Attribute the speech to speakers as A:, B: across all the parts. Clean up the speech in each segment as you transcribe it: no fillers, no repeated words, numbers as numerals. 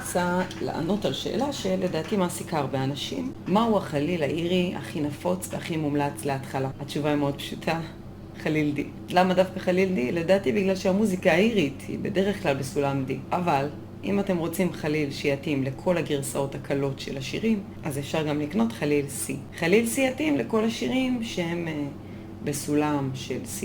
A: רוצה לענות על שאלה שלדעתי מעסיקה הרבה אנשים. מהו החליל האירי הכי נפוץ והכי מומלץ להתחלה? התשובה היא מאוד פשוטה, חליל די. למה דווקא חליל די? לדעתי בגלל שהמוזיקה האירית היא בדרך כלל בסולם די. אבל אם אתם רוצים חליל שיתאים לכל הגרסאות הקלות של השירים, אז אפשר גם לקנות חליל C. חליל C יתאים לכל השירים שהם בסולם של C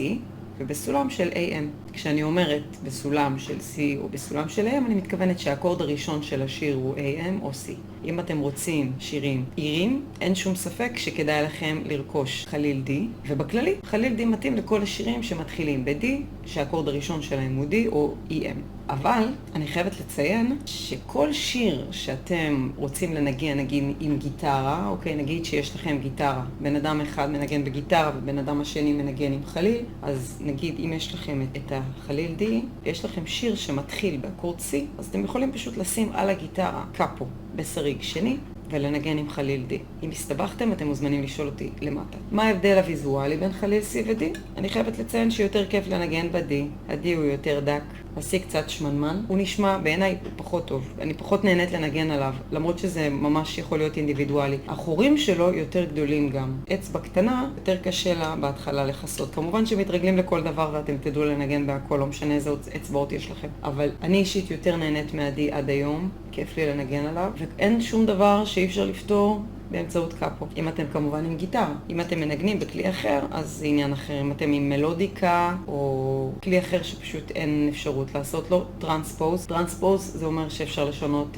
A: ובסולם של AM. כשאני אומרת בסולם של C או בסולם של AM, אני מתכוונת שהאקורד הראשון של השיר הוא AM או C. אם אתם רוצים שירים אירים, אין שום ספק שכדאי לכם לרכוש חליל D, ובכללי חליל D מתאים לכל השירים שמתחילים ב-D, שהאקורד הראשון שלהם הוא D או EM. אבל אני חייבת לציין שכל שיר שאתם רוצים לנגן, נגיד עם גיטרה, אוקיי, נגיד שיש לכם גיטרה, בן אדם אחד מנגן בגיטרה ובן אדם השני מנגן עם חליל, אז נגיד אם יש לכם את החליל D, יש לכם שיר שמתחיל באקורד C, אז אתם יכולים פשוט לשים על הגיטרה קאפו בסריג שני ולנגן עם חליל D. אם הסתבכתם, אתם מוזמנים לשאול אותי למטה. מה ההבדל הוויזואלי בין חליל C ו-D? אני חייבת לציין שיותר כיף לנגן ב-D. ה-D הוא יותר דק, ה-C קצת שמנמן. הוא נשמע, בעיניי, פחות טוב. אני פחות נהנית לנגן עליו, למרות שזה ממש יכול להיות אינדיבידואלי. החורים שלו יותר גדולים גם. אצבע קטנה, יותר קשה לה בהתחלה לחסות. כמובן שמתרגלים לכל דבר ואתם תדעו לנגן בהכל, לא משנה איזה אצבעות יש לכם. אבל אני אישית יותר נהנית מה-D עד היום. כיף לי לנגן עליו, ואין שום דבר שאי אפשר לפתור באמצעות קאפו. אם אתם כמובן עם גיטרה. אם אתם מנגנים בכלי אחר, אז זה עניין אחר. אם אתם עם מלודיקה, או כלי אחר שפשוט אין אפשרות לעשות לו טרנספוז. טרנספוז זה אומר שאפשר לשנות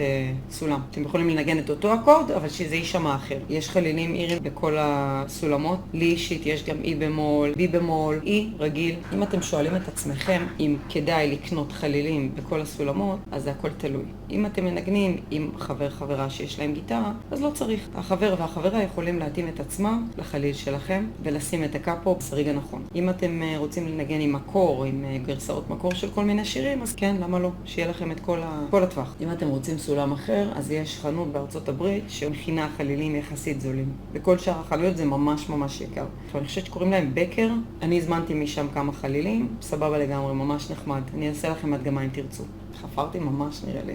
A: סולם. אתם יכולים לנגן את אותו אקורד, אבל שזה יישמע אחר. יש חלילים אירים בכל הסולמות. לי אישית יש גם E במול, B במול, E רגיל. אם אתם שואלים את עצמכם אם כדאי לקנות חלילים בכל הסולמות, אז זה הכל תלוי. אם אתם מנגנים עם חברה שיש להם גיטרה, אז לא צריך. החבר והחברה יכולים להתאים את עצמם לחליל שלכם ולשים את הקאפו בסריג הנכון. אם אתם רוצים לנגן עם מקור, עם גרסאות מקור של כל מיני שירים, אז כן, למה לא? שיהיה לכם את כל הטווח. אם אתם רוצים סולם אחר, אז יש חנות בארצות הברית שמכינה חלילים יחסית זולים. בכל שאר החנויות זה ממש ממש יקר. אני חושבת שקוראים להם בקר. אני הזמנתי משם כמה חלילים, סבבה לגמרי, ממש נחמד. אני אעשה לכם הדגמה אם תרצו. חפרתי ממש נראה לי.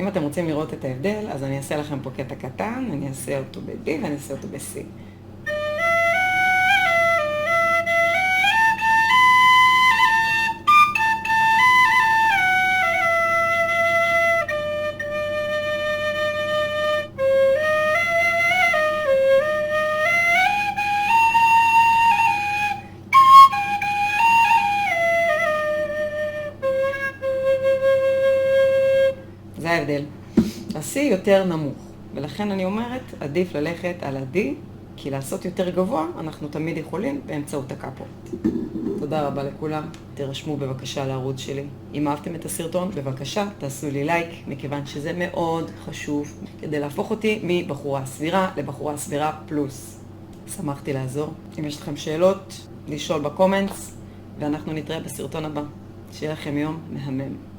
A: אם אתם רוצים לראות את ההבדל, אז אני אעשה לכם פה קטע קטן, אני אעשה אותו ב-D ואני אעשה אותו ב-C. זה ההבדל. ה-C יותר נמוך, ולכן אני אומרת, עדיף ללכת על ה-D, כי לעשות יותר גבוה, אנחנו תמיד יכולים באמצעות הקאפו. תודה רבה לכולם, תירשמו בבקשה לערוץ שלי. אם אהבתם את הסרטון, בבקשה תעשו לי לייק, מכיוון שזה מאוד חשוב, כדי להפוך אותי מבחורה סבירה לבחורה סבירה פלוס. שמחתי לעזור. אם יש לכם שאלות, לשאול בקומנטס, ואנחנו נתראה בסרטון הבא. שיהיה לכם יום מהמם.